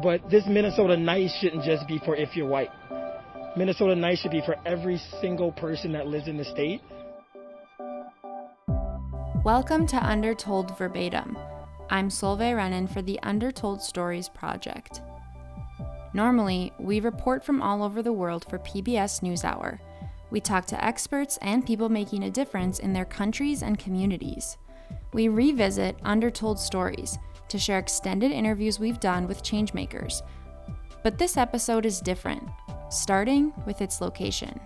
But this Minnesota nice shouldn't just be for if you're white. Minnesota nice should be for every single person that lives in the state. Welcome to Undertold Verbatim. I'm Solveig Rennan for the Undertold Stories Project. Normally, we report from all over the world for PBS NewsHour. We talk to experts and people making a difference in their countries and communities. We revisit undertold stories to share extended interviews we've done with changemakers. But this episode is different, starting with its location.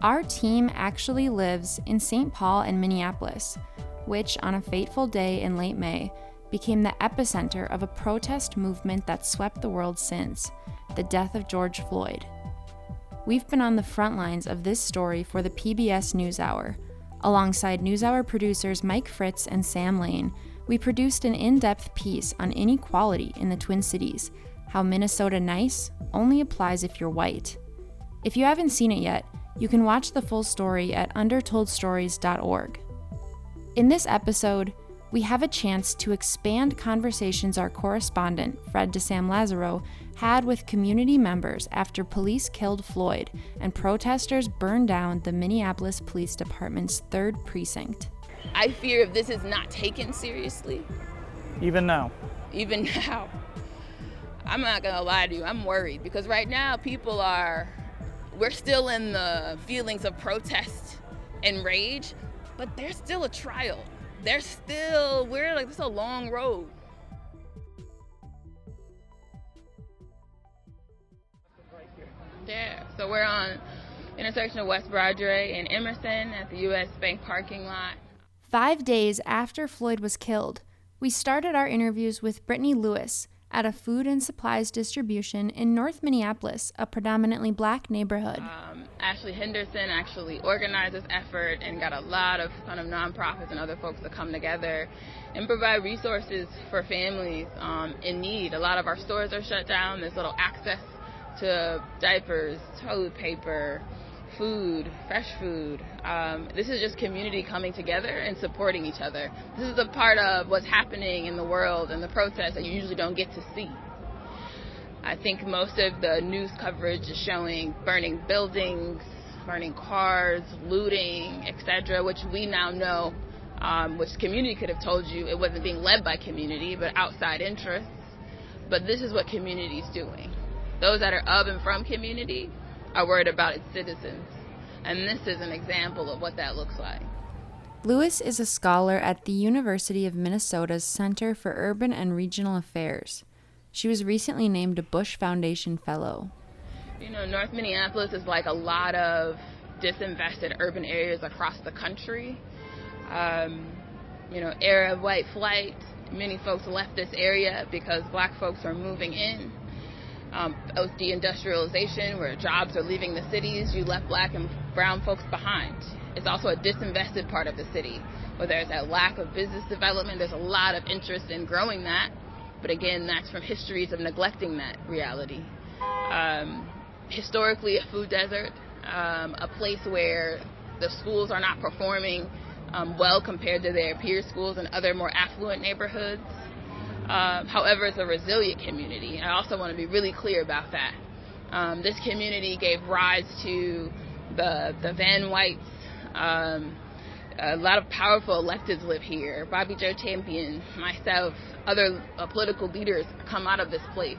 Our team actually lives in St. Paul and Minneapolis, which on a fateful day in late May became the epicenter of a protest movement that swept the world since, the death of George Floyd. We've been on the front lines of this story for the PBS NewsHour. Alongside NewsHour producers Mike Fritz and Sam Lane, we produced an in-depth piece on inequality in the Twin Cities, how Minnesota nice only applies if you're white. If you haven't seen it yet, you can watch the full story at undertoldstories.org. In this episode, we have a chance to expand conversations our correspondent, Fred DeSam Lazaro, had with community members after police killed Floyd and protesters burned down the Minneapolis Police Department's 3rd precinct. I fear if this is not taken seriously. Even now, I'm not gonna lie to you, I'm worried because right now we're still in the feelings of protest and rage, but there's still a trial. This is a long road. Yeah, so we're on intersection of West Broadway and Emerson at the U.S. Bank parking lot. 5 days after Floyd was killed, we started our interviews with Brittany Lewis at a food and supplies distribution in North Minneapolis, a predominantly black neighborhood. Ashley Henderson actually organized this effort and got a lot of kind of nonprofits and other folks to come together and provide resources for families in need. A lot of our stores are shut down. There's little access to diapers, toilet paper, food, fresh food. This is just community coming together and supporting each other. This is a part of what's happening in the world and the protests that you usually don't get to see. I think most of the news coverage is showing burning buildings, burning cars, looting, etc., which we now know, which community could have told you it wasn't being led by community, but outside interests. But this is what community is doing. Those that are of and from community are worried about its citizens. And this is an example of what that looks like. Lewis is a scholar at the University of Minnesota's Center for Urban and Regional Affairs. She was recently named a Bush Foundation Fellow. North Minneapolis is like a lot of disinvested urban areas across the country. Era of white flight. Many folks left this area because black folks are moving in. Deindustrialization, where jobs are leaving the cities, you left black and brown folks behind. It's also a disinvested part of the city, where there's that lack of business development. There's a lot of interest in growing that, but again, that's from histories of neglecting that reality. Historically, a food desert, a place where the schools are not performing well compared to their peer schools in other more affluent neighborhoods. However, it's a resilient community. I also want to be really clear about that. This community gave rise to the Van Whites. A lot of powerful electeds live here. Bobby Joe Champion, myself, other political leaders come out of this place.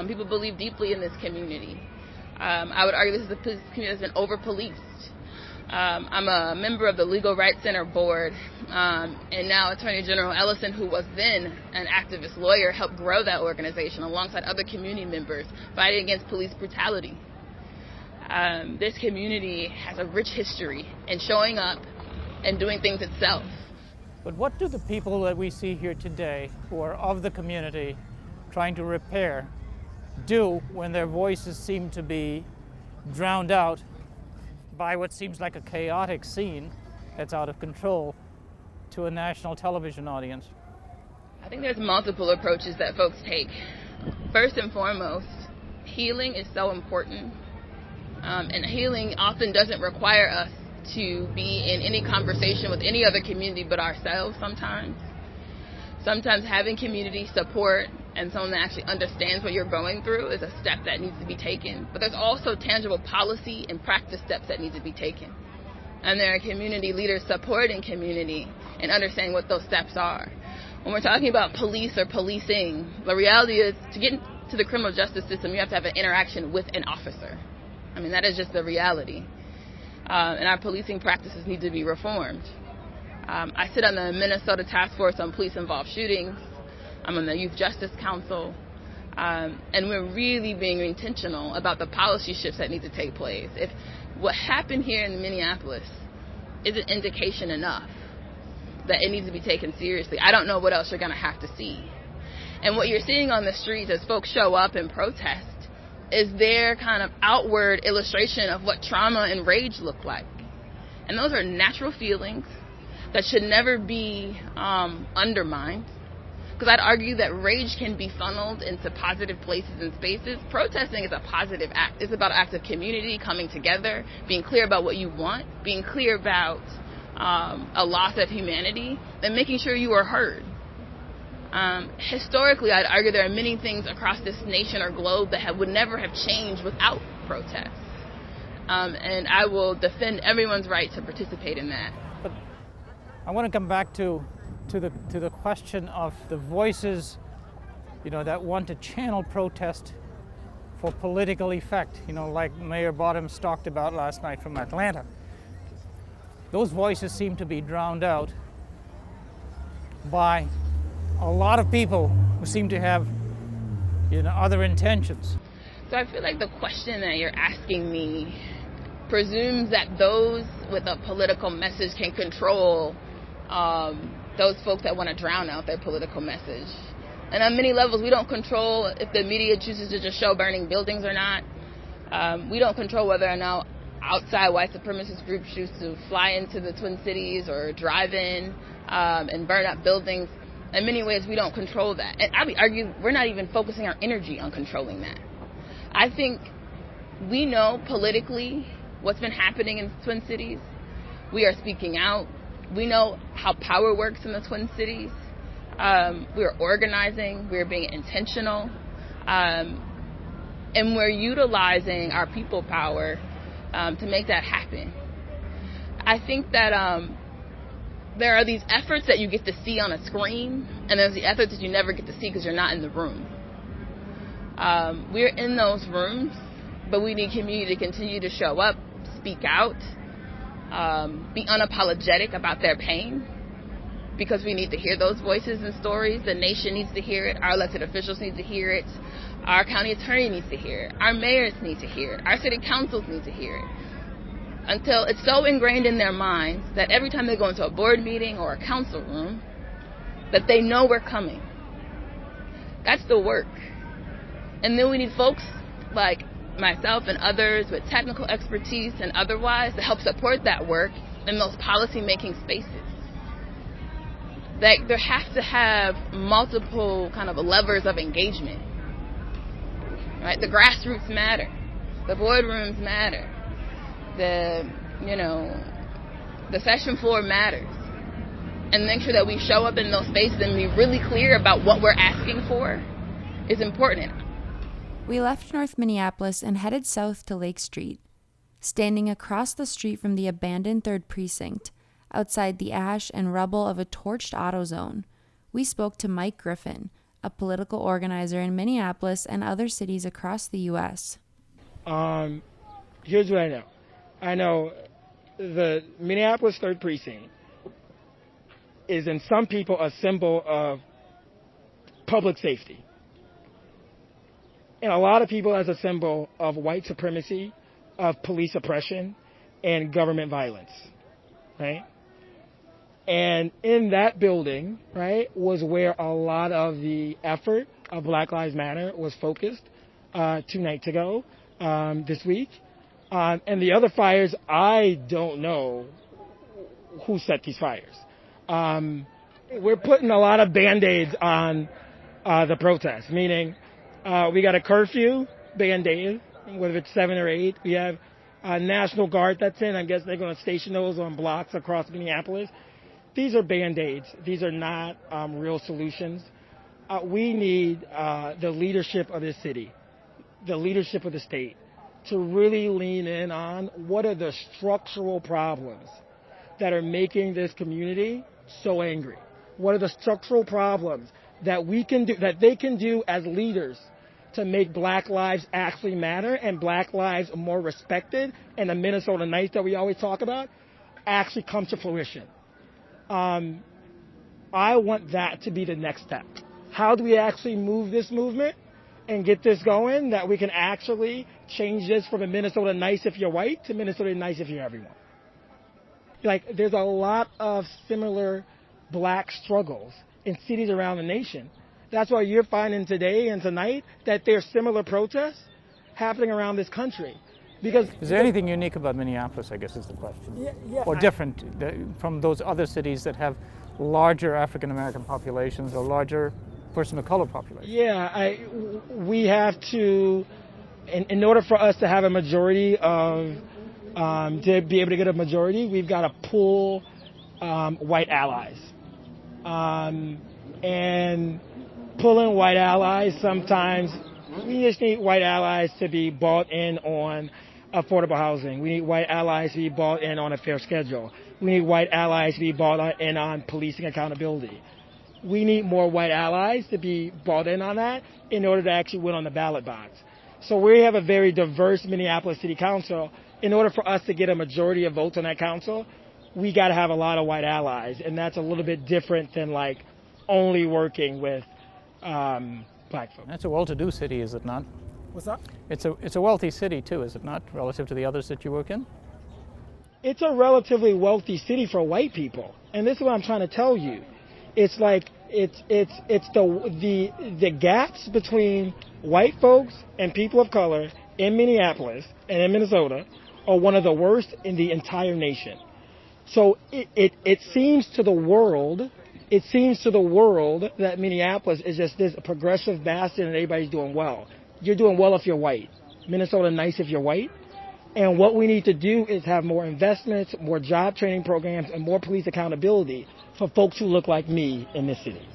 People believe deeply in this community. I would argue this is a community that's been over-policed. I'm a member of the Legal Rights Center board, and now Attorney General Ellison, who was then an activist lawyer, helped grow that organization alongside other community members fighting against police brutality. This community has a rich history in showing up and doing things itself. but what do the people that we see here today, who are of the community, trying to repair, do when their voices seem to be drowned out by what seems like a chaotic scene that's out of control to a national television audience? I think there's multiple approaches that folks take. First and foremost, healing is so important. And healing often doesn't require us to be in any conversation with any other community but ourselves sometimes. Sometimes having community support and someone that actually understands what you're going through is a step that needs to be taken. But there's also tangible policy and practice steps that need to be taken. And there are community leaders supporting community and understanding what those steps are. When we're talking about police or policing, the reality is to get into the criminal justice system, you have to have an interaction with an officer. I mean, that is just the reality. And our policing practices need to be reformed. I sit on the Minnesota Task Force on Police-Involved Shootings. I'm on the Youth Justice Council. And we're really being intentional about the policy shifts that need to take place. If what happened here in Minneapolis isn't indication enough that it needs to be taken seriously, I don't know what else you're going to have to see. And what you're seeing on the streets as folks show up and protest is their kind of outward illustration of what trauma and rage look like. And those are natural feelings that should never be undermined. Because I'd argue that rage can be funneled into positive places and spaces. Protesting is a positive act. It's about an act of community coming together, being clear about what you want, being clear about a loss of humanity, and making sure you are heard. Historically, I'd argue there are many things across this nation or globe that would never have changed without protests. And I will defend everyone's right to participate in that. But I want to come back to the question of the voices, that want to channel protest for political effect, like Mayor Bottoms talked about last night from Atlanta. Those voices seem to be drowned out by a lot of people who seem to have, other intentions. So I feel like the question that you're asking me presumes that those with a political message can control those folks that want to drown out their political message. And on many levels, we don't control if the media chooses to just show burning buildings or not. We don't control whether or not outside white supremacist groups choose to fly into the Twin Cities or drive in and burn up buildings. In many ways, we don't control that. And I would argue we're not even focusing our energy on controlling that. I think we know politically what's been happening in the Twin Cities. We are speaking out. We know how power works in the Twin Cities. We're organizing. We're being intentional. And we're utilizing our people power to make that happen. I think that there are these efforts that you get to see on a screen, and there's the efforts that you never get to see because you're not in the room. We're in those rooms, but we need community to continue to show up, speak out, be unapologetic about their pain, because we need to hear those voices and stories. The nation needs to hear it. Our elected officials need to hear it. Our county attorney needs to hear it. Our mayors need to hear it. Our city councils need to hear it. Until it's so ingrained in their minds that every time they go into a board meeting or a council room, that they know we're coming. That's the work. And then we need folks like myself and others with technical expertise and otherwise to help support that work in those policy-making spaces. That there have to have multiple kind of levers of engagement. Right? The grassroots matter. The boardrooms matter. The session floor matters. And make sure that we show up in those spaces and be really clear about what we're asking for is important. We left North Minneapolis and headed south to Lake Street. Standing across the street from the abandoned 3rd Precinct, outside the ash and rubble of a torched AutoZone, we spoke to Mike Griffin, a political organizer in Minneapolis and other cities across the U.S. Here's what I know. I know the Minneapolis 3rd Precinct is in some people a symbol of public safety. And a lot of people as a symbol of white supremacy, of police oppression, and government violence, right? And in that building, right, was where a lot of the effort of Black Lives Matter was focused 2 nights ago, this week. And the other fires, I don't know who set these fires. We're putting a lot of Band-Aids on the protest, meaning we got a curfew Band-Aid, whether it's 7 or 8. We have a National Guard that's in. I guess they're going to station those on blocks across Minneapolis. These are Band-Aids. These are not real solutions. we need the leadership of this city, the leadership of the state, to really lean in on what are the structural problems that are making this community so angry. What are the structural problems that we can do, that they can do as leaders to make black lives actually matter and black lives more respected and the Minnesota Nice that we always talk about actually come to fruition. I want that to be the next step. How do we actually move this movement and get this going, that we can actually change this from a Minnesota Nice if you're white to Minnesota Nice if you're everyone? Like, there's a lot of similar black struggles in cities around the nation. That's why you're finding today and tonight that there's similar protests happening around this country. Because is there anything unique about Minneapolis, I guess is the question? Yeah, or different from those other cities that have larger African-American populations or larger person of color populations? Yeah, we have to, in order for us to have a majority of, to be able to get a majority, we've got to pull white allies. And pulling white allies, sometimes we just need white allies to be bought in on affordable housing. We need white allies to be bought in on a fair schedule. We need white allies to be bought in on policing accountability. We need more white allies to be bought in on that in order to actually win on the ballot box. So we have a very diverse Minneapolis City Council. In order for us to get a majority of votes on that council, we got to have a lot of white allies, and that's a little bit different than like only working with black folks. That's a well-to-do city, is it not? What's that? It's a wealthy city too, is it not, relative to the others that you work in? It's a relatively wealthy city for white people, and this is what I'm trying to tell you. It's like it's the gaps between white folks and people of color in Minneapolis and in Minnesota are one of the worst in the entire nation. So it seems to the world that Minneapolis is just this progressive bastion and everybody's doing well. You're doing well if you're white. Minnesota Nice if you're white. And what we need to do is have more investments, more job training programs, and more police accountability for folks who look like me in this city.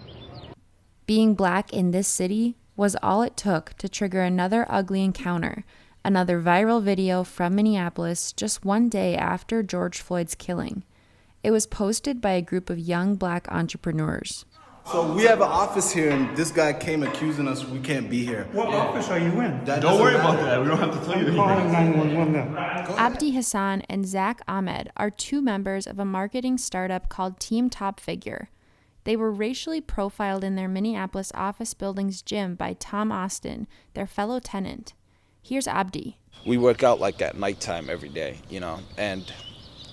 Being black in this city was all it took to trigger another ugly encounter, another viral video from Minneapolis just one day after George Floyd's killing. It was posted by a group of young black entrepreneurs. So we have an office here, and this guy came accusing us we can't be here. What office are you in? Don't worry about that. We don't have to tell you anything. Calling 911 now. Abdi Hassan and Zach Ahmed are two members of a marketing startup called Team Top Figure. They were racially profiled in their Minneapolis office building's gym by Tom Austin, their fellow tenant. Here's Abdi. We work out like at nighttime every day, and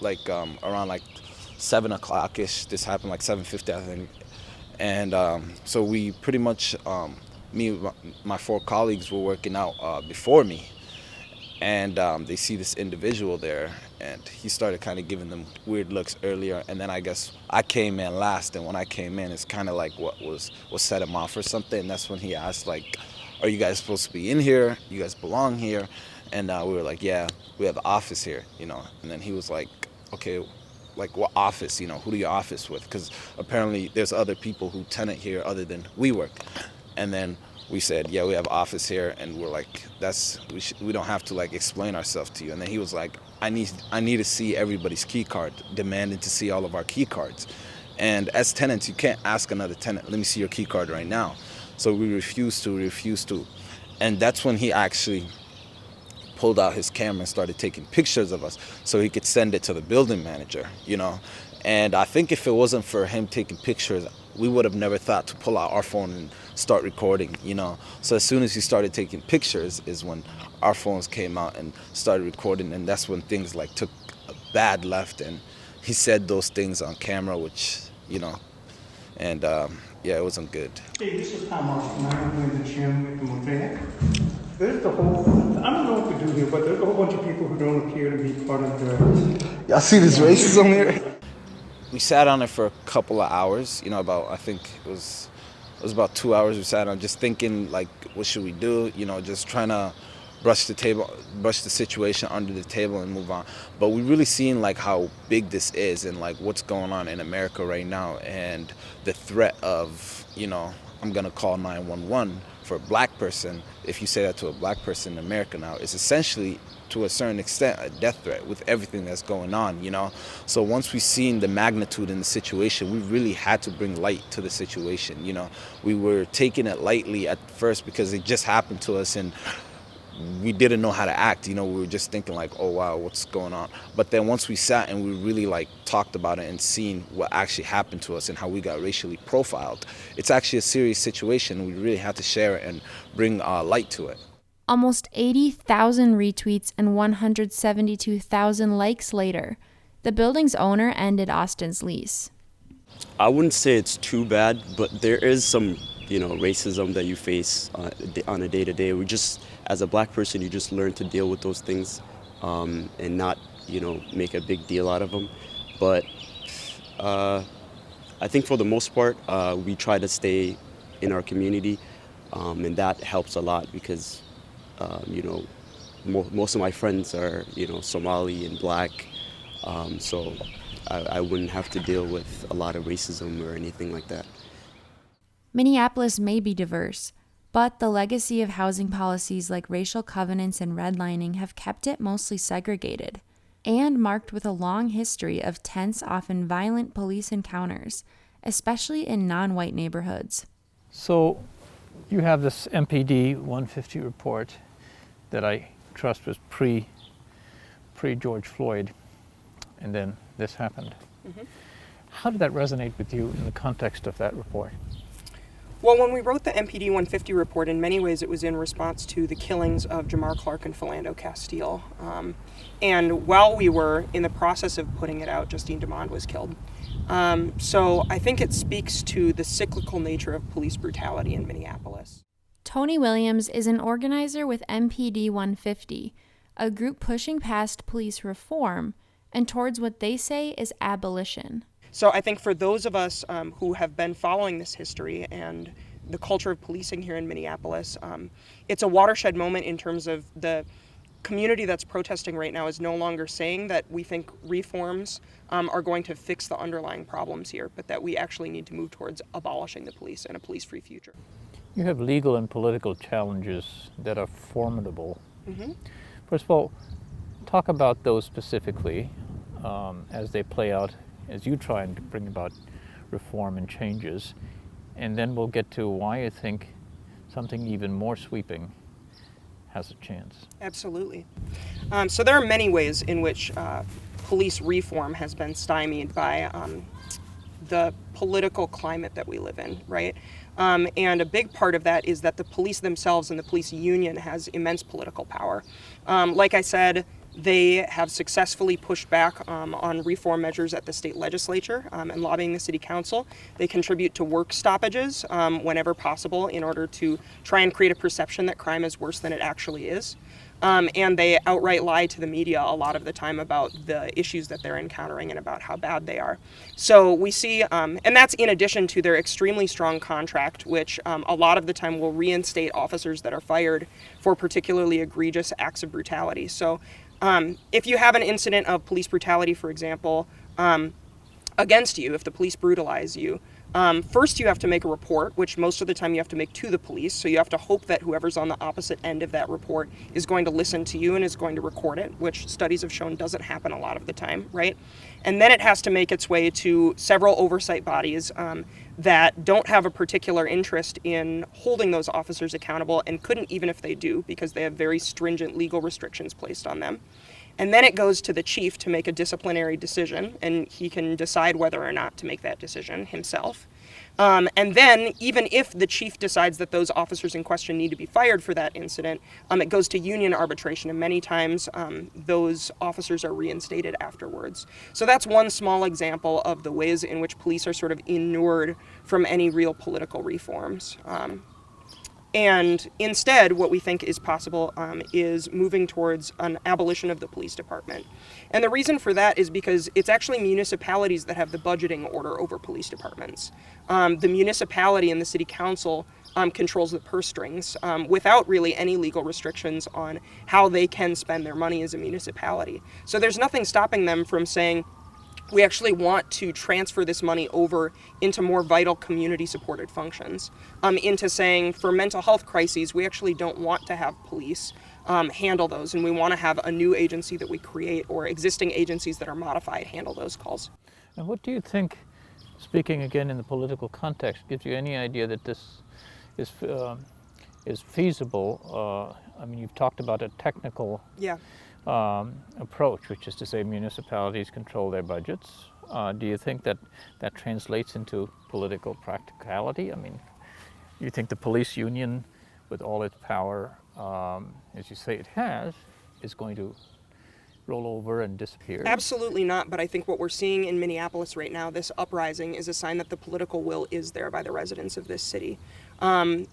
like around like 7 o'clock-ish. This happened like 7:50, I think. And so we pretty much, me and my 4 colleagues were working out before me. And they see this individual there, and he started kind of giving them weird looks earlier. And then I guess I came in last, and when I came in, it's kind of like what set him off or something. And that's when he asked, like, are you guys supposed to be in here? You guys belong here? And we were like, yeah, we have an office here, And then he was like, okay, like what office, who do you office with? Because apparently there's other people who tenant here other than we work. And then we said, yeah, we have office here, and we're like, we don't have to like explain ourselves to you. And then he was like, I need to see everybody's key card, demanding to see all of our key cards. And as tenants, you can't ask another tenant, let me see your key card right now. So we refused to. And that's when he actually pulled out his camera and started taking pictures of us so he could send it to the building manager, And I think if it wasn't for him taking pictures, we would have never thought to pull out our phone and start recording, So as soon as he started taking pictures is when our phones came out and started recording, and that's when things like took a bad left, and he said those things on camera, which, and yeah, it wasn't good. Hey, this is Tom Austin. I'm in the gym with the Mosaic. There's the whole, I don't know what to do here, but there's a whole bunch of people who don't appear to be part of the... Y'all see this racism here? We sat on it for a couple of hours, I think it was about 2 hours we sat on, just thinking, like, what should we do? Just trying to brush the situation under the table and move on. But we really seen, like, how big this is and, like, what's going on in America right now, and the threat of, I'm going to call 911 for a black person. If you say that to a black person in America now, it's essentially, to a certain extent, a death threat with everything that's going on, you know? So once we seen the magnitude in the situation, we really had to bring light to the situation, you know? We were taking it lightly at first because it just happened to us, and we didn't know how to act, you know? We were just thinking like, oh wow, what's going on? But then once we sat and we really like talked about it and seen what actually happened to us and how we got racially profiled, it's actually a serious situation. We really had to share it and bring light to it. Almost 80,000 retweets and 172,000 likes later, the building's owner ended Austin's lease. I wouldn't say it's too bad, but there is some, racism that you face on a day-to-day. As a black person, you just learn to deal with those things and not, make a big deal out of them. But I think for the most part, we try to stay in our community, and that helps a lot because most of my friends are, Somali and black, so I wouldn't have to deal with a lot of racism or anything like that. Minneapolis may be diverse, but the legacy of housing policies like racial covenants and redlining have kept it mostly segregated and marked with a long history of tense, often violent police encounters, especially in non-white neighborhoods. So you have this MPD 150 report that I trust was pre-George Floyd, and then this happened. Mm-hmm. How did that resonate with you in the context of that report? Well, when we wrote the MPD 150 report, in many ways it was in response to the killings of Jamar Clark and Philando Castile. And while we were in the process of putting it out, Justine Demond was killed. So I think it speaks to the cyclical nature of police brutality in Minneapolis. Tony Williams is an organizer with MPD 150, a group pushing past police reform and towards what they say is abolition. So I think for those of us who have been following this history and the culture of policing here in Minneapolis, it's a watershed moment in terms of the community that's protesting right now is no longer saying that we think reforms are going to fix the underlying problems here, but that we actually need to move towards abolishing the police and a police-free future. You have legal and political challenges that are formidable. Mm-hmm. First of all, talk about those specifically as they play out, as you try and bring about reform and changes, and then we'll get to why you think something even more sweeping has a chance. Absolutely. So there are many ways in which police reform has been stymied by the political climate that we live in, right? And a big part of that is that the police themselves and the police union has immense political power. Like I said, they have successfully pushed back on reform measures at the state legislature and lobbying the city council. They contribute to work stoppages whenever possible in order to try and create a perception that crime is worse than it actually is. And they outright lie to the media a lot of the time about the issues that they're encountering and about how bad they are. So we see, and that's in addition to their extremely strong contract, which a lot of the time will reinstate officers that are fired for particularly egregious acts of brutality. So if you have an incident of police brutality, for example, against you, if the police brutalize you, first you have to make a report, which most of the time you have to make to the police. So you have to hope that whoever's on the opposite end of that report is going to listen to you and is going to record it, which studies have shown doesn't happen a lot of the time, right? And then it has to make its way to several oversight bodies that don't have a particular interest in holding those officers accountable and couldn't even if they do, because they have very stringent legal restrictions placed on them. And then it goes to the chief to make a disciplinary decision, and he can decide whether or not to make that decision himself. And then, even if the chief decides that those officers in question need to be fired for that incident, it goes to union arbitration, and many times those officers are reinstated afterwards. So that's one small example of the ways in which police are sort of inured from any real political reforms. And instead, what we think is possible is moving towards an abolition of the police department. And the reason for that is because it's actually municipalities that have the budgeting order over police departments. The municipality and the city council controls the purse strings without really any legal restrictions on how they can spend their money as a municipality. So there's nothing stopping them from saying, We actually want to transfer this money over into more vital community-supported functions, into saying for mental health crises, we actually don't want to have police handle those, and we want to have a new agency that we create or existing agencies that are modified handle those calls. And what do you think, speaking again in the political context, gives you any idea that this is feasible? I mean, you've talked about a technical approach, which is to say municipalities control their budgets. Do you think that that translates into political practicality? I mean, you think the police union, with all its power, as you say it has, is going to roll over and disappear? Absolutely not, but I think what we're seeing in Minneapolis right now, this uprising, is a sign that the political will is there by the residents of this city. To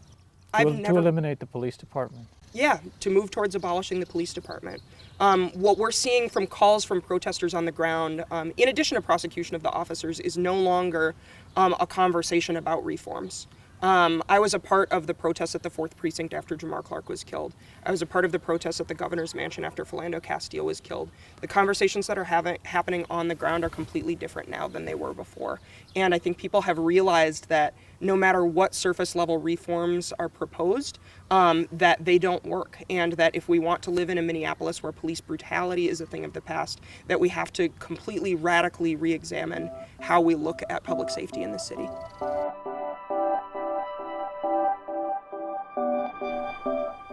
eliminate the police department? Yeah, to move towards abolishing the police department. What we're seeing from calls from protesters on the ground, in addition to prosecution of the officers, is no longer a conversation about reforms. I was a part of the protest at the 4th Precinct after Jamar Clark was killed. I was a part of the protest at the governor's mansion after Philando Castile was killed. The conversations that are happening on the ground are completely different now than they were before. And I think people have realized that no matter what surface level reforms are proposed, that they don't work. And that if we want to live in a Minneapolis where police brutality is a thing of the past, that we have to completely radically re-examine how we look at public safety in the city.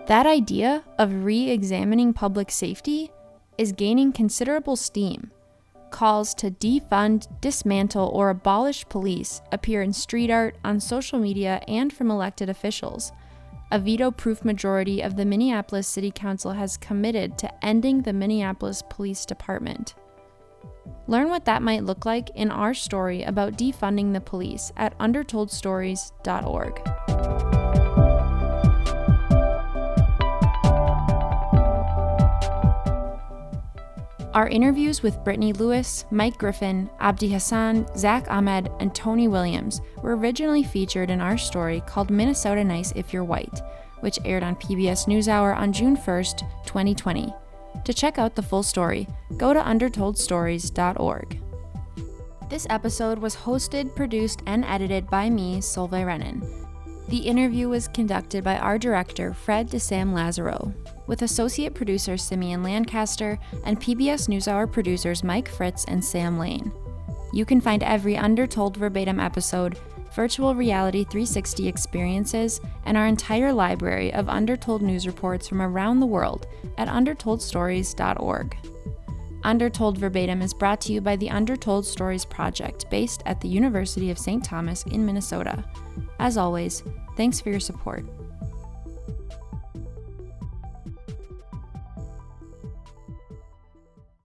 That idea of re-examining public safety is gaining considerable steam. Calls to defund, dismantle, or abolish police appear in street art, on social media, and from elected officials. A veto-proof majority of the Minneapolis City Council has committed to ending the Minneapolis Police Department. Learn what that might look like in our story about defunding the police at undertoldstories.org. Our interviews with Brittany Lewis, Mike Griffin, Abdi Hassan, Zach Ahmed, and Tony Williams were originally featured in our story called Minnesota Nice If You're White, which aired on PBS NewsHour on June 1st, 2020. To check out the full story, go to undertoldstories.org. This episode was hosted, produced, and edited by me, Solveig Rennan. The interview was conducted by our director, Fred DeSam Lazaro, with associate producer Simeon Lancaster and PBS NewsHour producers Mike Fritz and Sam Lane. You can find every Undertold Verbatim episode, virtual reality 360 experiences, and our entire library of Undertold news reports from around the world at undertoldstories.org. Undertold Verbatim is brought to you by the Undertold Stories Project, based at the University of St. Thomas in Minnesota. As always, thanks for your support.